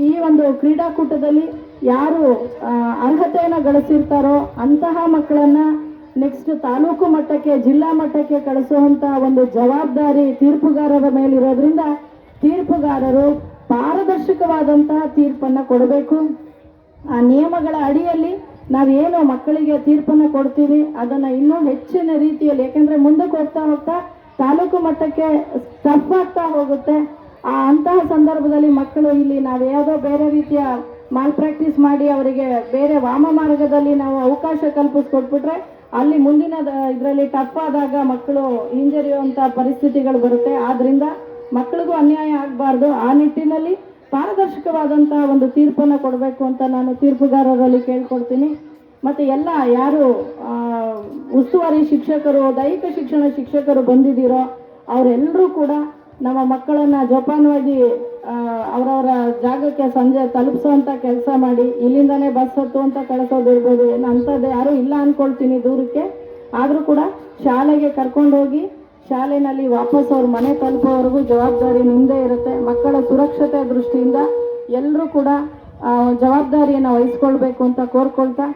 ಈ ಒಂದು ಕ್ರೀಡಾಕೂಟದಲ್ಲಿ ಯಾರು ಅರ್ಹತೆಯನ್ನು ಗಳಿಸಿರ್ತಾರೋ ಅಂತಹ ಮಕ್ಕಳನ್ನ ನೆಕ್ಸ್ಟ್ ತಾಲೂಕು ಮಟ್ಟಕ್ಕೆ, ಜಿಲ್ಲಾ ಮಟ್ಟಕ್ಕೆ ಕಳಿಸುವಂತ ಒಂದು ಜವಾಬ್ದಾರಿ ತೀರ್ಪುಗಾರರ ಮೇಲಿರೋದ್ರಿಂದ ತೀರ್ಪುಗಾರರು ಪಾರದರ್ಶಕವಾದಂತಹ ತೀರ್ಪನ್ನು ಕೊಡಬೇಕು. ಆ ನಿಯಮಗಳ ಅಡಿಯಲ್ಲಿ ನಾವೇನು ಮಕ್ಕಳಿಗೆ ತೀರ್ಪನ್ನು ಕೊಡ್ತೀವಿ ಅದನ್ನು ಇನ್ನೂ ಹೆಚ್ಚಿನ ರೀತಿಯಲ್ಲಿ, ಯಾಕೆಂದರೆ ಮುಂದಕ್ಕೆ ಹೋಗ್ತಾ ಹೋಗ್ತಾ ತಾಲೂಕು ಮಟ್ಟಕ್ಕೆ ಟಫ್ ಆಗ್ತಾ ಹೋಗುತ್ತೆ. ಅಂತಹ ಸಂದರ್ಭದಲ್ಲಿ ಮಕ್ಕಳು ಇಲ್ಲಿ ನಾವು ಯಾವುದೋ ಬೇರೆ ರೀತಿಯ ಮಾಲ್ ಪ್ರಾಕ್ಟೀಸ್ ಮಾಡಿ ಅವರಿಗೆ ಬೇರೆ ವಾಮ ಮಾರ್ಗದಲ್ಲಿ ನಾವು ಅವಕಾಶ ಕಲ್ಪಿಸ್ಕೊಟ್ಬಿಟ್ರೆ ಅಲ್ಲಿ ಮುಂದಿನ ಇದರಲ್ಲಿ ಟಫ್ ಆದಾಗ ಮಕ್ಕಳು ಹಿಂಜರಿಯುವಂಥ ಪರಿಸ್ಥಿತಿಗಳು ಬರುತ್ತೆ. ಆದ್ದರಿಂದ ಮಕ್ಕಳಿಗೂ ಅನ್ಯಾಯ ಆಗಬಾರ್ದು. ಆ ನಿಟ್ಟಿನಲ್ಲಿ ಪಾರದರ್ಶಕವಾದಂತಹ ಒಂದು ತೀರ್ಪನ್ನು ಕೊಡಬೇಕು ಅಂತ ನಾನು ತೀರ್ಪುಗಾರರಲ್ಲಿ ಕೇಳ್ಕೊಡ್ತೀನಿ. ಮತ್ತು ಎಲ್ಲ ಯಾರು ಉಸ್ತುವಾರಿ ಶಿಕ್ಷಕರು, ದೈಹಿಕ ಶಿಕ್ಷಣ ಶಿಕ್ಷಕರು ಬಂದಿದ್ದೀರೋ ಅವರೆಲ್ಲರೂ ಕೂಡ ನಮ್ಮ ಮಕ್ಕಳನ್ನು ಜೋಪಾನವಾಗಿ ಅವರವರ ಜಾಗಕ್ಕೆ ಸಂಜೆ ತಲುಪಿಸೋವಂಥ ಕೆಲಸ ಮಾಡಿ, ಇಲ್ಲಿಂದನೇ ಬಸ್ ಹತ್ತು ಅಂತ ಕಳಿಸೋದಿರ್ಬೋದು, ಅಂಥದ್ದು ಯಾರೂ ಇಲ್ಲ ಅಂದ್ಕೊಳ್ತೀನಿ ದೂರಕ್ಕೆ. ಆದರೂ ಕೂಡ ಶಾಲೆಗೆ ಕರ್ಕೊಂಡೋಗಿ ಶಾಲೆಯಲ್ಲಿ ವಾಪಸ್ ಅವ್ರ ಮನೆ ತಲುಪೋವರೆಗೂ ಜವಾಬ್ದಾರಿ ನಿಮ್ಮದೇ ಇರುತ್ತೆ. ಮಕ್ಕಳ ಸುರಕ್ಷತೆ ದೃಷ್ಟಿಯಿಂದ ಎಲ್ಲರೂ ಕೂಡ ಜವಾಬ್ದಾರಿಯನ್ನು ವಹಿಸ್ಕೊಳ್ಬೇಕು ಅಂತ ಕೋರ್ಕೊಳ್ತಾ